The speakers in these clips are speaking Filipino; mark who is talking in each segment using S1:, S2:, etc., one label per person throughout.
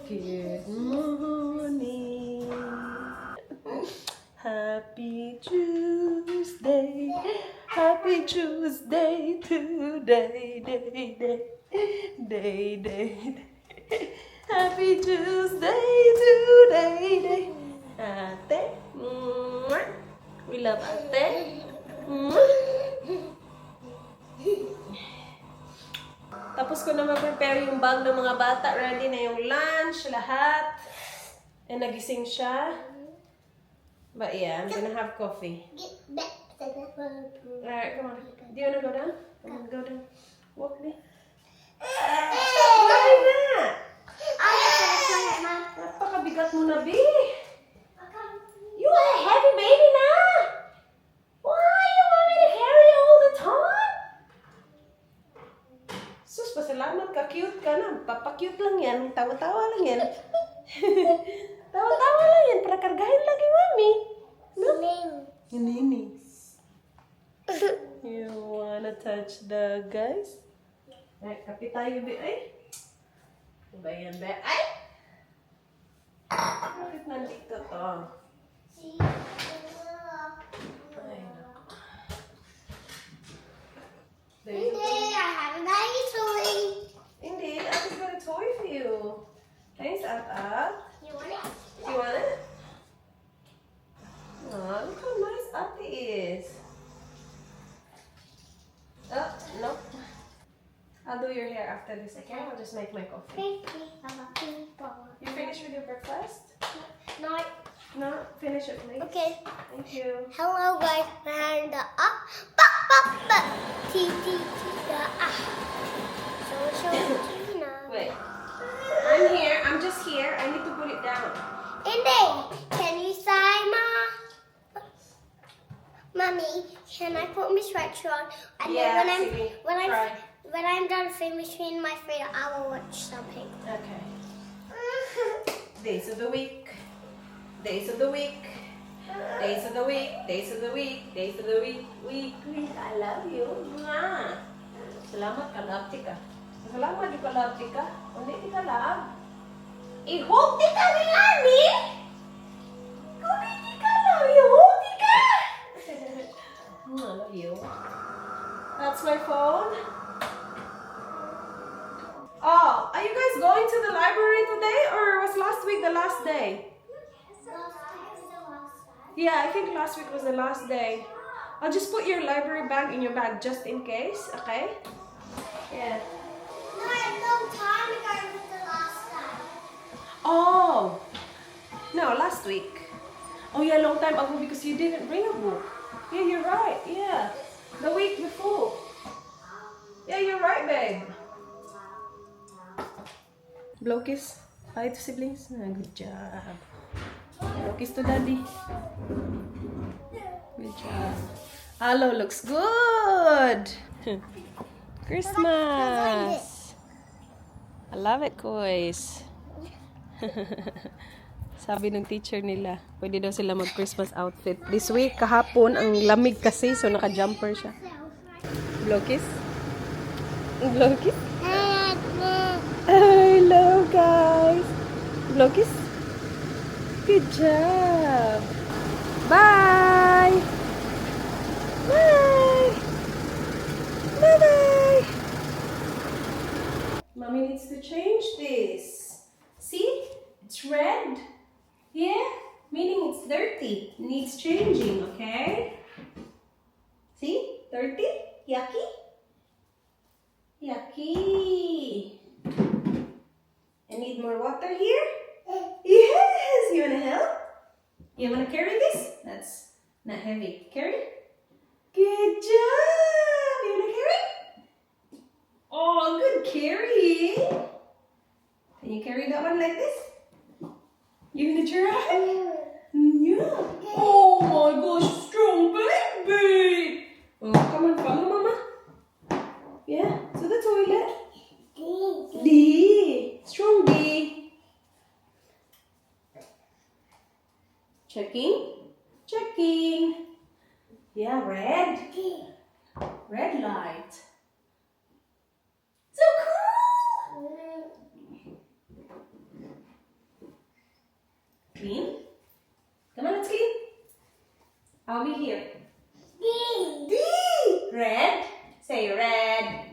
S1: Good morning. Happy Tuesday. Happy Tuesday today. Day. Happy Tuesday today. Ate. We love Ate. Tapos ko na mag-prepare yung bag ng mga bata. Ready na yung lunch, lahat. And nagising siya. But yeah, I'm gonna have coffee. Alright, come on. Do you wanna go down? I'm gonna go down. Walk me. Why not? Napakabigat mo na, B. You are a heavy baby na. Why you want me to carry you all the time? Sus, pasalamat ka. Cute ka na. Papakute lang yan. Tawa-tawa lang yan. Tawa-tawa lang yan. Para kargahin lagi, mami. No? Nini. You wanna touch the guys? Ay, kapit tayo, be. Ay. Ano ba yan, be? Ay! Bakit nandito to? Ay, naku.
S2: Hindi, I haven't got a toy.
S1: Hindi, Ata's got a toy for you. Thanks, Ata.
S2: You want it?
S1: You want it? Aw, look how nice Ate is. Oh, no. I'll do your hair after this, okay? I'll just make my coffee. You finished with your breakfast?
S2: No.
S1: No? Finish it, please.
S2: Okay.
S1: Thank you.
S2: Hello, guys. And
S1: Wait. I'm here. I'm just here. I need to put it down.
S2: Indi, can you say, Mommy, can I put my sweater on? And
S1: Yeah,
S2: then
S1: Sydney,
S2: when
S1: try.
S2: I'm done finishing my food, I will watch something.
S1: Okay. Days of the week. Days of the week. Days of the week. Days of the week. Days of the week. Week. I love you. Mwah. Salamat ka, love ka. Salamat ka, love ka. Hindi ka love. I-hope ka ni Ani. Kung hindi ka love, i-hope ka. I love you. That's my phone. Oh, are you guys going to the library today or was last week the last day? Yeah, I think last week was the last day. I'll just put your library bag in your bag just in case, okay? Yeah.
S2: No, a long time ago was the last time.
S1: Oh! No, last week. Oh yeah, long time ago because you didn't bring a book. Yeah, you're right. Yeah. The week before. Yeah, you're right, babe. Blow kiss. Hi to siblings. Good job. Blow kiss to daddy. Good job. Hello looks good. Christmas. I love it, boys. Sabi ng teacher nila, pwede daw sila mag-Christmas outfit. This week, kahapon, ang lamig kasi, so naka-jumper siya. Blow kiss? Blow kiss? Hello, guys! Blow kiss? Good job! Bye! Bye! Bye-bye! Mommy needs to change this. See? It's red. Yeah? Meaning it's dirty. Needs changing, okay? See? Dirty? Yucky? Yucky. I need more water here? Yes! You wanna help? You wanna carry this? That's not heavy. Carry? Good job! You wanna carry? Oh, good carry! Can you carry that one like this? You gonna try? Yeah. Oh my gosh, strong baby! Oh, come on, follow mama. Yeah, to the toilet. D. Strong D. Checking. Checking. Yeah, red. Red light. So cool! Clean? Come on, let's clean. I'll be here.
S2: D.
S1: D! Red? Say red.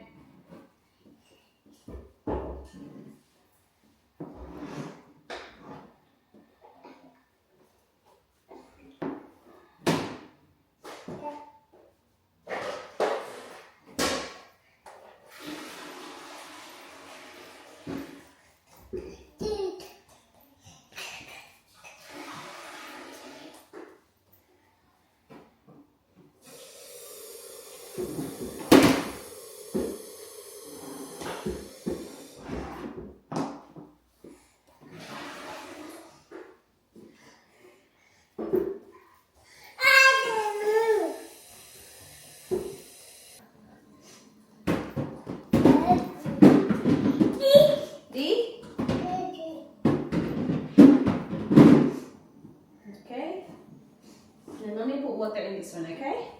S2: D.
S1: D? Okay. And let me put water in this one, okay?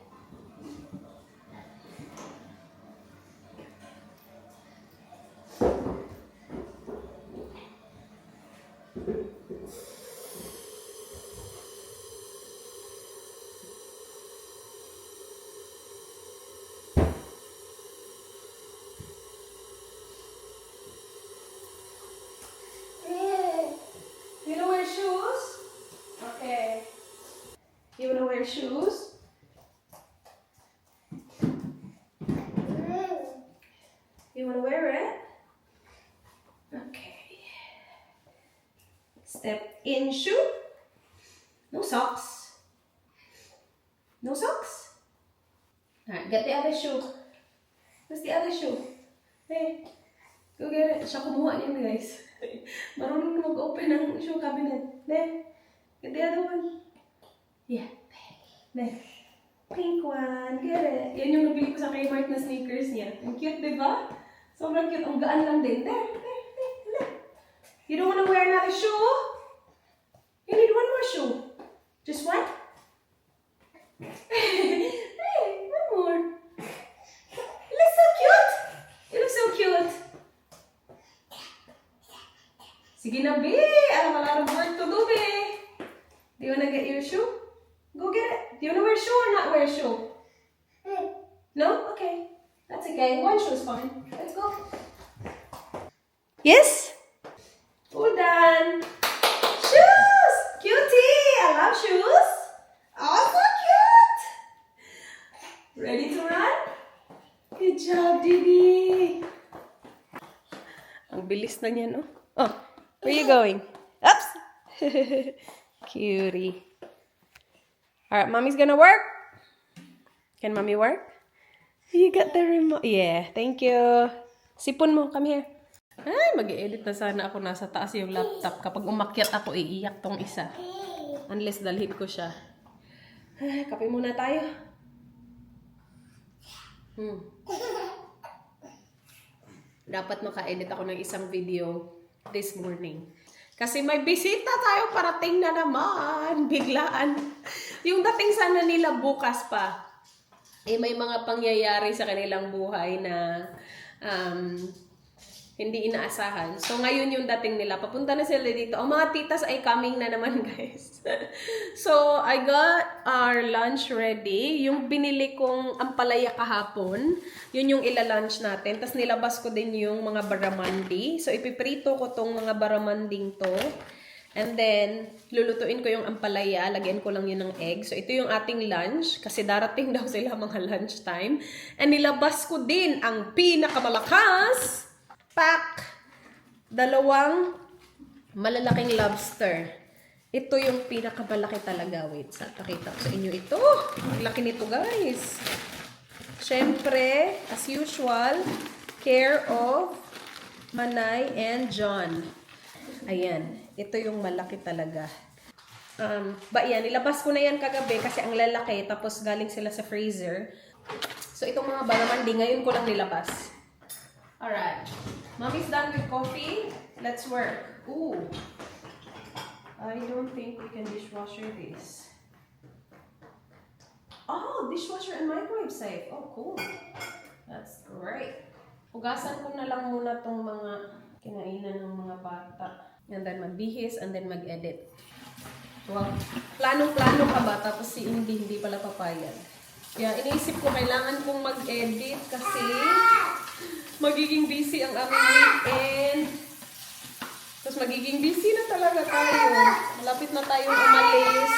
S1: You wanna wear shoes? Okay. You wanna wear shoes? You wanna wear it? Okay. Step in shoe. No socks. No socks. Alright, get the other shoe. Where's the other shoe? Hey, go get it. Siya kumuha niyan, guys. Marunong na mag-open ng shoe cabinet. There. Get the other one. Yeah. There. Pink one. Get it. Yan yung nabili ko sa Kmart na sneakers niya. Ang cute, di ba? Sobrang cute. Ang gaan lang din. There. There. You don't want to wear another shoe? You need one more shoe. Just one? Hey, one more. You look so cute. You look so cute. Sige na, B. I have a lot of work to do, B. Do you want to get your shoe? Go get it. Do you want to wear shoe or not wear shoe? No? Okay. That's okay. One shoe is fine. Let's go. Yes? All done. Shoes! Cutie! I love shoes. Oh, so cute! Ready to run? Good job, Didi. Ang bilis na niya, no? Oh, where are you going? Oops! Cutie. Alright, mommy's gonna work. Can mommy work? You got the remote. Yeah, thank you. Sipon mo, come here. Ay, mag-i-edit na sana ako nasa taas yung laptop. Kapag umakyat ako, iiyak tong isa. Unless dalhin ko siya. Ay, kape muna tayo. Dapat maka-edit ako ng isang video this morning. Kasi may bisita tayo, parating na naman. Biglaan. Yung dating sana nila bukas pa. Eh, may mga pangyayari sa kanilang buhay na hindi inaasahan. So, ngayon yung dating nila. Papunta na sila dito. Ang mga titas ay coming na naman, guys. So, I got our lunch ready. Yung binili kong ampalaya kahapon, yun yung ila-lunch natin. Tapos nilabas ko din yung mga baramandi. So, ipiprito ko tong mga baramanding to. And then, lulutuin ko yung ampalaya. Lagyan ko lang yun ng egg. So, ito yung ating lunch. Kasi darating daw sila mga lunchtime. And nilabas ko din ang pinakamalakas pack. 2 malalaking lobster. Ito yung pinakamalaki talaga. Wait, pakita ko sa inyo ito. Ang laki nito, guys. Siyempre, as usual, care of Manay and John. Ayan. Ito yung malaki talaga. Yan, nilabas ko na yan kagabi kasi ang lalaki, tapos galing sila sa freezer. So, itong mga baramandi, ngayon ko lang nilabas. Alright. Mommy's done with coffee. Let's work. Ooh. I don't think we can dishwasher this. Oh, dishwasher and microwave safe. Oh, cool. That's great. Hugasan ko na lang muna tong mga kinainan ng mga bata. And then magbihis and then mag-edit. Wow. Planong-plano ka ba? Tapos si hindi pala papayag. Kaya iniisip ko kailangan kong mag-edit kasi magiging busy ang aming weekend. Tapos magiging busy na talaga tayo. Malapit na tayong umalis.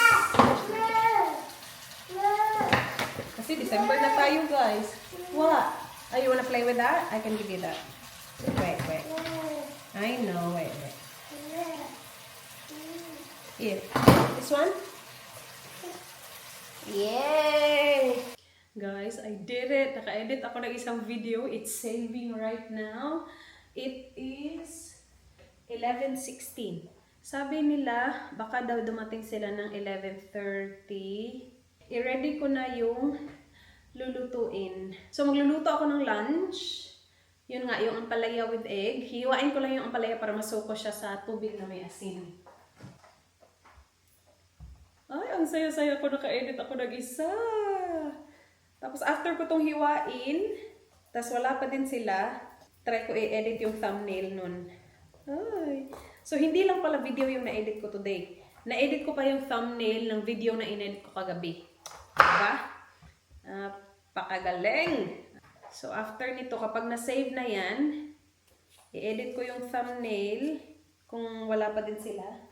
S1: Kasi December na tayo, guys. What? Oh, you wanna play with that? I can give you that. Wait. I know, wait. Here. This one? Yay! Guys, I did it. Naka-edit ako ng isang video. It's saving right now. It is 11:16. Sabi nila, baka daw dumating sila ng 11:30. I-ready ko na yung lulutuin. So, magluluto ako ng lunch. Yun nga, yung ampalaya with egg. Hiwain ko lang yung ampalaya para masuko siya sa tubig na may asin. Ay, ang saya-saya ko. Naka-edit ako nag-isa. Tapos, after ko tong hiwain, tas wala pa din sila, try ko i-edit yung thumbnail nun. Ay. So, hindi lang pala video yung na-edit ko today. Na-edit ko pa yung thumbnail ng video na in-edit ko kagabi. Diba? Pakagaling! So, after nito, kapag na-save na yan, i-edit ko yung thumbnail kung wala pa din sila.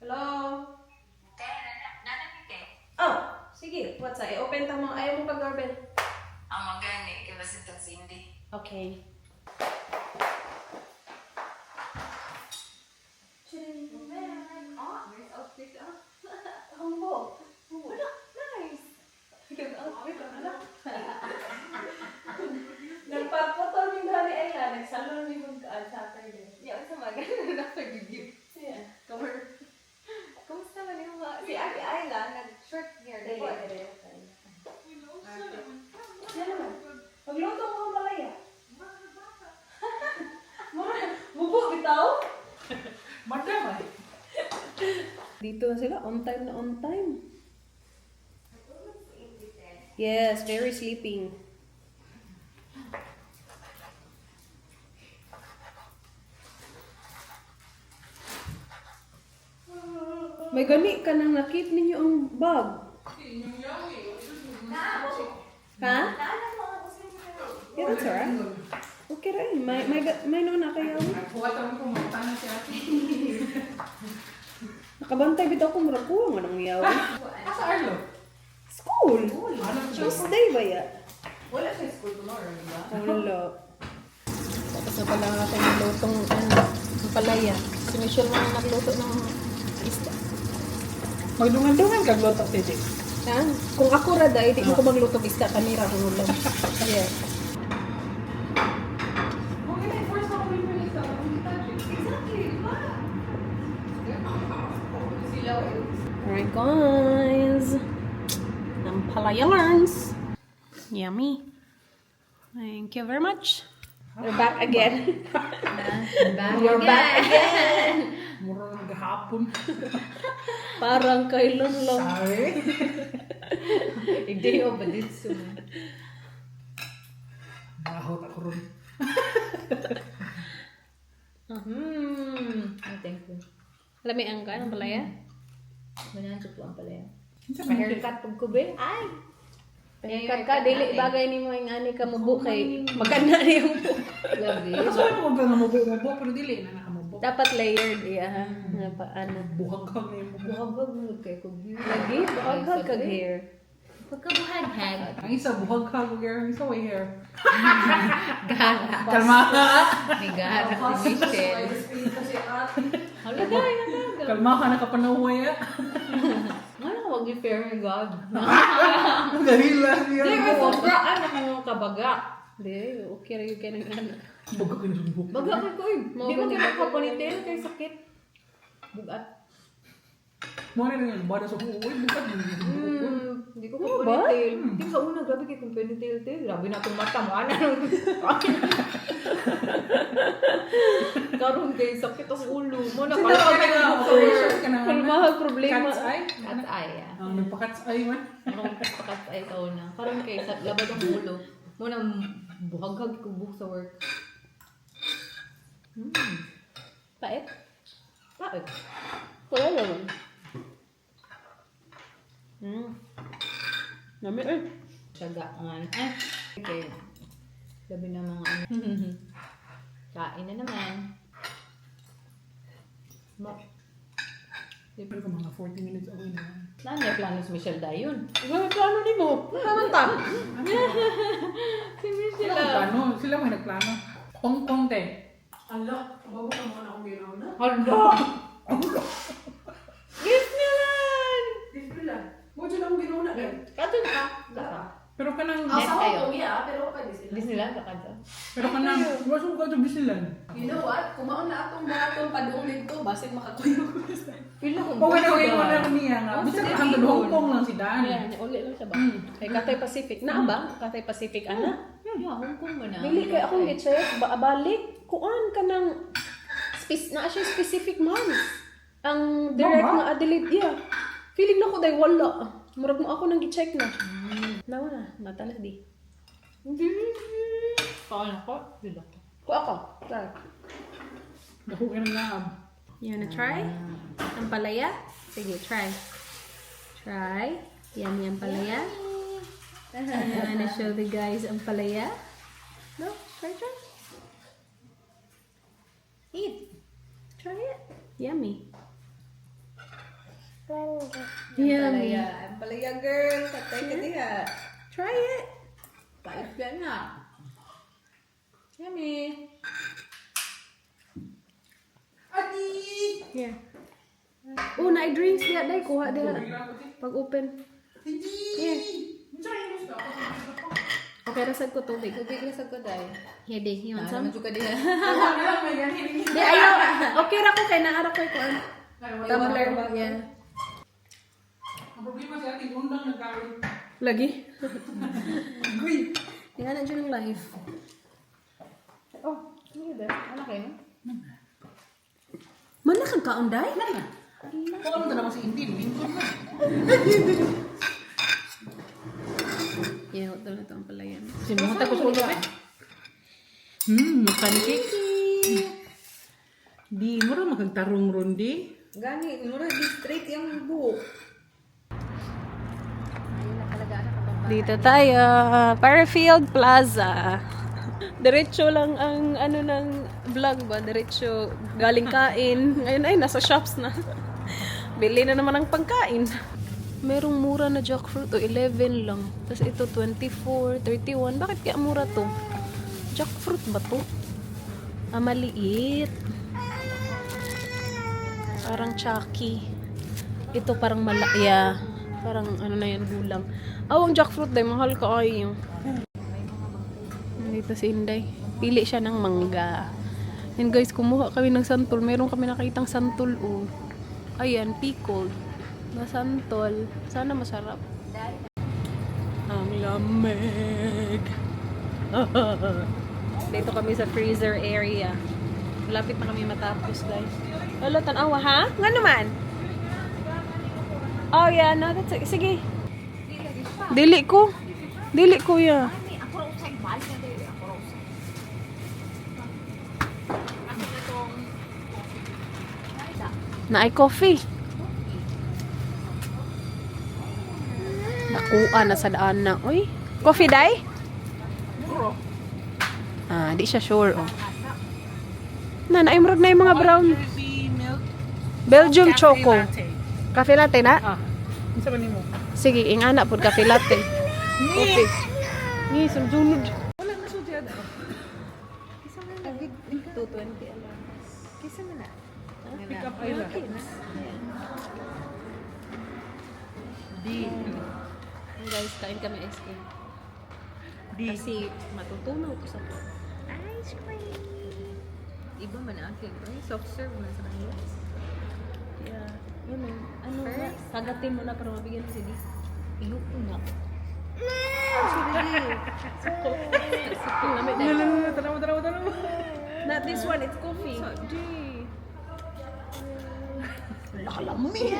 S1: Hello? Oh, sige. What's that? I-open ta mo. Ayaw mo pag-doorbell.
S3: Ang magani, kaya kasi ito si Cindy.
S1: Okay. Humble. Nice. Nagpapotol yung gani ay nga. Nagsalon yung Saturday.
S3: Yeah, sa magani na nag-gift.
S1: Yeah.
S3: Cover. Kumusta man yung mga... Si Ate Ayla, nag-short hair.
S1: Dali,
S3: Diba?
S1: dali. Yan naman. Magluto mo ang malaya. Bubo, bitaw?
S4: Madam,
S1: Dito na sila. On time na on time. Yes, very sleeping. May gani ka nang nakit ninyo ang bag. Ha? Yeah, that's alright. Okay rin. May noon na kayo.
S4: huwag naman kung magtana si ate.
S1: Nakabantay bitaw ko mura ko ang anong yaw.
S4: Asa Arlo?
S1: School.
S4: Ano siya?
S1: Tuesday ba ya?
S4: Wala siya school tomorrow, di ba?
S1: Wala. Tapos na pala ako naglutong ang palaya. Si Michelle mga nagluto ng isda.
S4: Magdungan-dungan kag luto tidi.
S1: Ha? Kung ako rada, hindi mo ko magluto ng isda. Kanira ko ulam. Yeah.
S4: Okay, na first ako yung release ako.
S3: Exactly, di ba? Sila,
S1: Alright guys. Ang palaya learns. Yummy. Thank you very much. We're back again. We're back again.
S4: Mura ng gahapon.
S1: Parang kailan lang.
S4: Sorry.
S3: Hindi o ba din soon?
S4: Mahot ako ron.
S3: Thank you.
S1: Lami ang ka ng palaya?
S3: Mananso po ang palaya.
S4: Sa
S3: Pa-haircut pag ko ba? Ay!
S1: Kat ka, dili bagay ni mo yung ani ka mubo kay maganda na yung buhok.
S3: Grabe.
S4: Kaso ano mo ba nga mabuo pero dili na nakamubo.
S1: Dapat layered iya ha. Nga pa ano.
S4: Buhag-hag na yung buhag.
S3: Buhagag mo kay ko.
S1: Lagi, buhag kag hair.
S3: Pagkabuhag-hag.
S4: Ang isa buhag-hag og hair, ang isa way hair.
S3: Gara.
S4: Kalma ka.
S3: May gara si Michelle. Hala dahil na talaga.
S4: Kalma ka nakapanahuay ah.
S3: Ano wag i-fair God?
S4: Ang gahila niya.
S3: Hindi, may sobra. Ano mo kabaga? Di, okay ra yung kanang anak.
S4: Baga ka na sa buhok.
S3: Baga ka ko eh. Di mo kinakapanitel kay sakit. Bugat.
S4: Mga rin yan, bada sa buhok. Uy, bukat mo.
S3: Hindi ko kapanitel. Hindi sa una, grabe kay kung panitel. Grabe na itong mata mo. Ano? Karoon kay sakit ang ulo mo.
S4: Operation ka na.
S3: Kalmahal problema.
S4: Cat's eye?
S3: Cat's eye, ah.
S4: Ang nagpa-cat's eye man.
S3: Anong cat's eye ka una. Karoon kay sa labad ang ulo. Muna buhaghag ko buhok sa work. Pait? Pait. Wala naman. Nami eh. Sagaan. Okay. Labi na mga ano. Kain na naman.
S4: Pero ka mga 40 minutes away na.
S3: Saan may plano si Michelle Dayon? Ano may plano ni mo? Naman ta. Si Michelle.
S4: Nagplano. Sila may nagplano. Hong Kong te.
S5: Ala, bago ka muna akong ginaw na.
S3: Hala! Disneyland!
S5: Disneyland. Mo dyan akong ginaw na eh.
S3: Kato na ka. Lata.
S4: Pero kanang...
S5: Ang
S3: Yes,
S5: sa
S3: kayo.
S5: Hong Kong, yeah, pero pa Disneyland.
S3: Disneyland ka ka
S4: Pero kanang... Waso ka ito Disneyland.
S5: You know what? Kumaon na atong baratong padung dito, basig makakuyo ko.
S3: Pila kong
S4: Okay na okay mo na niya nga. Bisa ka hanggang Hong Kong lang si Dan.
S1: Yan, uli lang siya ba? Kay Cathay Pacific. Naa ba? Cathay Pacific, ana?
S3: Yeah, Hong Kong ba na?
S1: Dili kay akong gi-check. Balik. Kuan ka ng... Na siya specific months. Ang direct
S4: Mama?
S1: nga Adelaide, yeah. Feeling na ko dahil wala. Murag mo ako nang gi-check na. Nawa na. Mata na di.
S3: Hindi. Kain ako. Bila ko.
S1: Ko ako. Try.
S4: Dako ka na nga.
S1: You wanna try? Ang palaya? Sige, try. Try. Yummy ang palaya. I wanna show the guys ang palaya. No? Try. Eat. Try it. Yummy. Yummy.
S3: Ang palaya girl. Katay ka diha.
S1: Try it.
S3: Pait ka na. Yummy.
S1: Here. Oh, na-drinks diya. Day, kuha diya. Pag open. Here. Okay, rasag ko tubig.
S3: Tubig na sa kuday.
S1: Here, day. You want some?
S3: Naman ka diha.
S1: Di, ayaw. Okay ra ko kay naara ko kuan. Tumbler. Yeah.
S4: Ang problema si ating undang nagkaroon.
S1: Lagi. Yan na dyan ang life.
S3: Oh, hindi ba? Ano kayo?
S1: Man na kang kaunday?
S4: Kung ano naman si Indy, minsan na.
S1: Yeah, ito na ito ang palayan.
S3: Sinumunta ko sa ulo eh.
S4: Pancake. Di, mura magagtarong ron di.
S3: Gani, mura di straight yung buhok.
S1: Dito tayo, Fairfield Plaza. Diretso lang ang ano ng vlog ba? Diretso galing kain. Ngayon ay nasa shops na. Bili na naman ang pagkain. Merong mura na jackfruit o 11 lang. Tapos ito 24, 31. Bakit kaya mura to? Jackfruit ba to? Ah, maliit. Parang chucky. Ito parang malaya. Parang ano na yan, gulang. Ang jackfruit dahil mahal ka ay. Dito si Inday. Pili siya ng mangga. And guys, kumuha kami ng santol. Meron kami nakitang santol. Oh. Ayan, pickled. Na santol. Sana masarap. Ang lamig. Dito kami sa freezer area. Malapit na kami matapos, guys. Wala, tanawa, ha? Nga naman? Oh, yeah, no, that's it. Sige. Dili ko. Dili ko, ya. Na ay coffee. Nakuha na sa daan na. Uy, coffee day? Ah, di siya sure, oh. Naimrod na yung mga brown. Belgium choco. Cafe latte na?
S4: Ano sa mo?
S1: Sige, ingana po cafe latte. Coffee. Ni, sunod.
S4: Wala na siya dyan.
S3: Kisa mo na. 220 alam. Kisa mo na.
S4: Pick up ay lang.
S1: Guys, kain kami ice cream.
S5: Kasi matutunaw ko sa to.
S3: Ice cream. Iba man ang akin. Ay, soft serve man sa kanila.
S5: Yeah. Ano nga,
S3: First?
S5: kagatin mo na para mabigyan mo si Di.
S3: Iyok ko na.
S5: Sakto lamig na.
S4: Tanaw.
S5: Not this one, it's coffee.
S3: Nakalamig.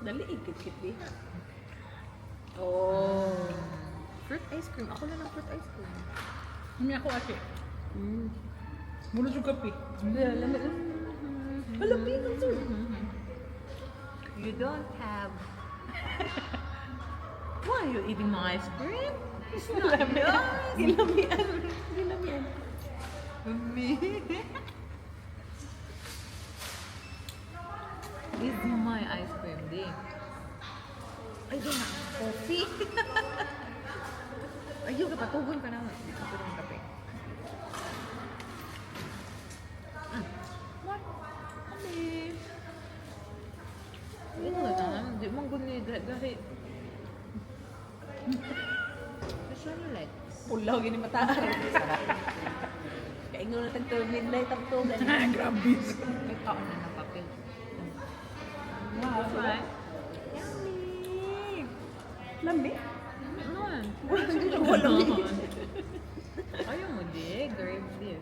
S5: Dali, ikit-kit Di.
S3: Oh. Fruit ice cream. Ako na ng fruit ice cream.
S4: Hindi ako ate. Muna yung kape.
S5: Yeah, lamig na. Wala, pinang sir.
S3: You don't have... Why are you eating my ice cream? It's not yours.
S5: Ginamian. Ginamian.
S3: Me. This is my ice cream, di. Ay, di na. Coffee. Ayun, kapatugon ka naman. Kapatugon ng kape. What? Kami. Ayun nga na. Di mong guni. Dahil. Gusto nyo like?
S5: Pulaw, gini mataan. Kaingon na tagto midnight ang to.
S4: Grabe.
S3: May taon na ng papel.
S5: Wow.
S3: Right? Yummy!
S5: Lambi?
S3: Ano?
S5: Wala.
S3: Ayaw mo di, gravy.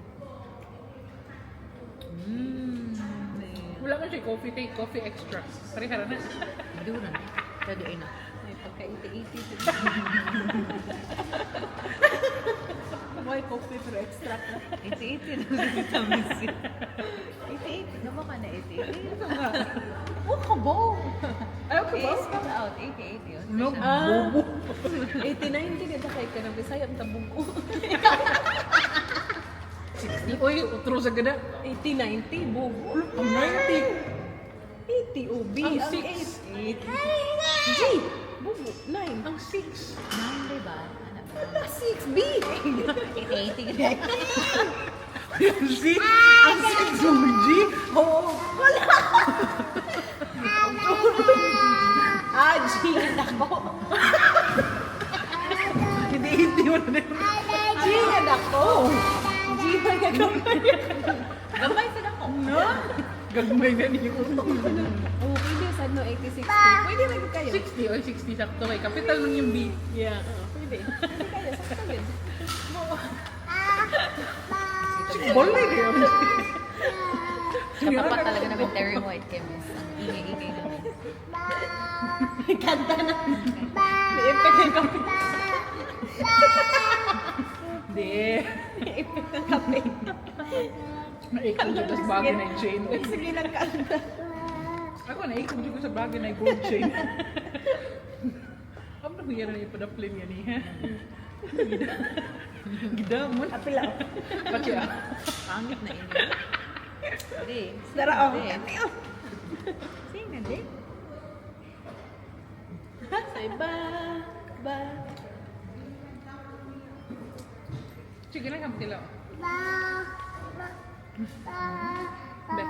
S4: Wala ka siya coffee extra. Parihara na.
S3: Madura na. Dado ay na.
S5: Ay, pagka-iti-iti. May coffee pero extract na.
S3: Iti-iti na sa vitamin C. Iti-iti. Ano ba ka na iti-iti? Oh, kabaw!
S4: Ayaw ka ba?
S3: Okay, spell out. Iti-iti yun.
S4: No,
S5: Ah.
S4: bobo.
S5: 89 din ito kay ka ng Bisaya ang tabong ko.
S4: Uy, utro sa gada.
S5: 80-90, bubo.
S4: Ang 90.
S5: 80 OB.
S4: Ang
S5: Ang
S4: 6.
S5: 8. G! Bubo. 9.
S4: Ang 6.
S3: Nine, diba? Anak ko.
S5: 6B!
S3: Iti-iti ka.
S4: Ang 6. Ang 6 yung G.
S5: Oo. Wala! Ah, G! Anak ko.
S4: Hindi mo na rin.
S5: G! Anak ko. G! Magagamay.
S3: Gabay sa dako.
S4: No? Gagmay na niyo.
S5: Oh, pwede sa no 86. Pwede lagi kayo.
S4: 60 o 60 sakto kay kapital lang yung B.
S5: Yeah, pwede. Pwede kayo. Sakto yun.
S4: Bolay na yun.
S3: Kapapat talaga namin Terry White chemist. Ang ingay-ingay namin.
S5: Kanta na. May effect ng kape.
S4: Hindi.
S5: May effect ng kape.
S4: Naikot dyan sa bagay na yung chain.
S5: Sige lang kanta.
S4: Ako naikot dyan sa bagay na yung gold chain. Ang nakuya na yung padaplim yan eh. Gidamon.
S5: Apila.
S4: Bakit ah?
S3: Pangit na ini. Di.
S5: Dara oh.
S3: Di. Sing na di.
S5: Say ba.
S4: Sige lang kang tilaw. Bek.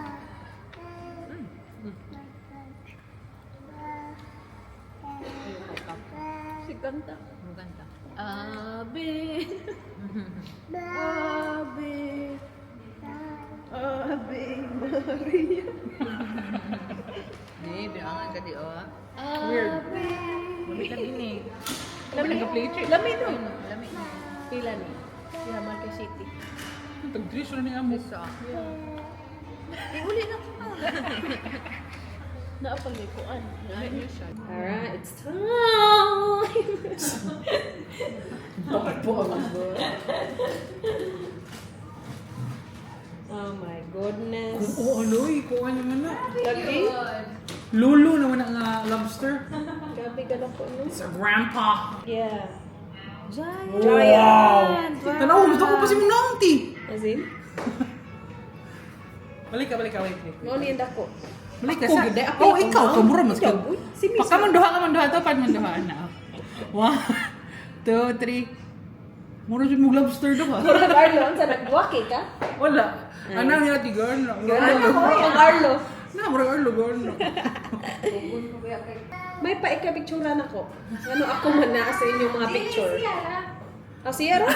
S5: Si kanta.
S3: Maganda.
S5: Ave. Ave. Ave Maria.
S3: Di, bilangan ka di oh.
S4: Weird.
S3: Lami ka din eh.
S4: Lami nag-play trick.
S5: Lami no.
S3: Lami na.
S5: Pila ni. Yeah, Marquez City.
S4: Tag-dress na niya mo.
S3: Isa.
S5: Eh, uli na ko. Naapal may kuan.
S3: Ano siya?
S5: Alright, it's time!
S4: Bakit po ako?
S5: Oh my goodness.
S4: Oo, ano eh. Kuha naman na.
S5: Gabi?
S4: Lulu naman ang lobster.
S5: Gabi ka lang po no?
S4: Sa grandpa.
S5: Yeah.
S3: Giant.
S5: Giant!
S4: Tanaw, gusto ko pa si mong auntie.
S5: As in?
S4: Balik ka, wait.
S5: Mo ni dako.
S4: Balik ka
S5: Ako,
S4: sa...
S5: gede, ako,
S4: Oh,
S5: ako,
S4: ikaw,
S5: ako.
S4: kamura mas ka.
S5: Ikaw, uy, si Miss.
S4: Pagkamanduha ka, pag manduha na. 1, 2, 3. Mura siya mong lobster do ka.
S5: Murag Arlon sa nagwaki ka?
S4: Wala. Ano niya ti Garno?
S5: Ang Arlo.
S4: Na, murag Arlo Garno.
S5: May paika-picturean ako. Ano ako man na sa inyong mga picture. Sierra?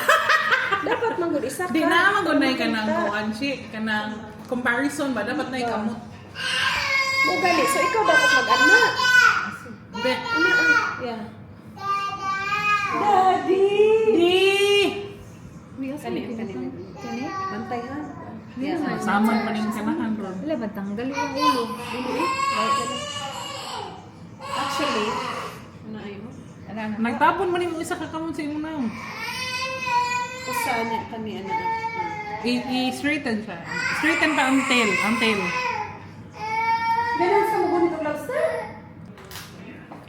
S5: Dapat manggod isa ka.
S4: Di na magunay ka ng kuan si kanang comparison ba dapat na ikamot.
S5: Mo gali. So ikaw dapat mag-anak.
S4: Be.
S5: Yeah.
S1: Daddy!
S5: Kani. Bantay ha.
S3: Yeah.
S4: Saman pa ning kanahan ron.
S3: Wala ba tanggal yung ulo?
S5: Actually, ano ay mo?
S3: Ano na?
S4: Nagtapon man yung isa ka kamot sa imo na.
S5: Usa niya kami ano.
S4: I-straighten siya. Straighten pa ang tail,
S1: Ganun sa mo gunit ang lobster?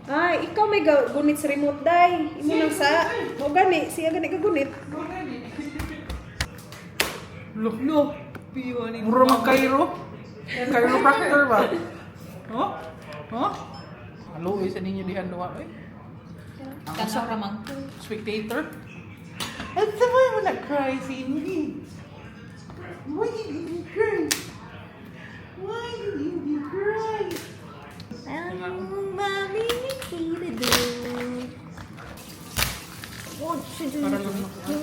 S5: Ay, ikaw may gunit sa remote day. Imo nang sa. Mo gani, siya gani ka gunit.
S4: Lo. Muro mag-Cairo. Chiropractor ba? Oh? Oh? Halo, isa ninyo dihan duwa eh.
S3: Kasok ramang.
S4: Spectator. At sabay mo na-cry si Indy. Why did you cry? Why did you cry?
S3: Mommy, need to do. What should you do?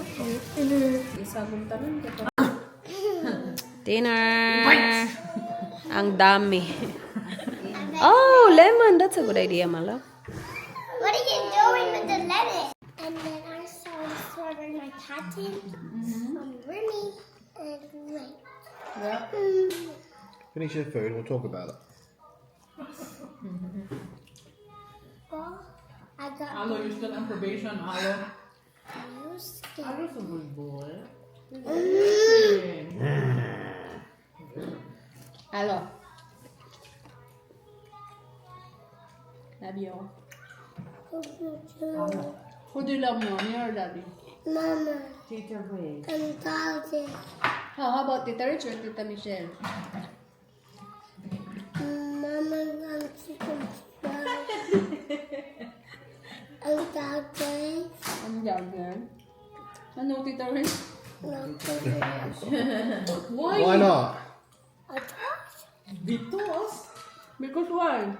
S5: Isagong tanan ka pa. Dinner. Ang dami. Oh, lemon. That's a good idea, my love.
S2: What are you doing with the lettuce? And then I saw my tatty, Remy, and Ray.
S6: Finish your food, we'll talk about it.
S2: Well, I got
S4: Alo, you're still on probation, Alo.
S2: new skin.
S5: Hello. Love you. Who do you love more, me or daddy?
S2: Mama
S3: Teacher Ray.
S2: and Daddy.
S5: How about Tita Rich or Tita Michelle?
S2: Mama and chicken fried. And Daddy.
S5: Ang jagger. Ano, Tita Rich?
S6: Why not?
S2: I thought
S5: Because why?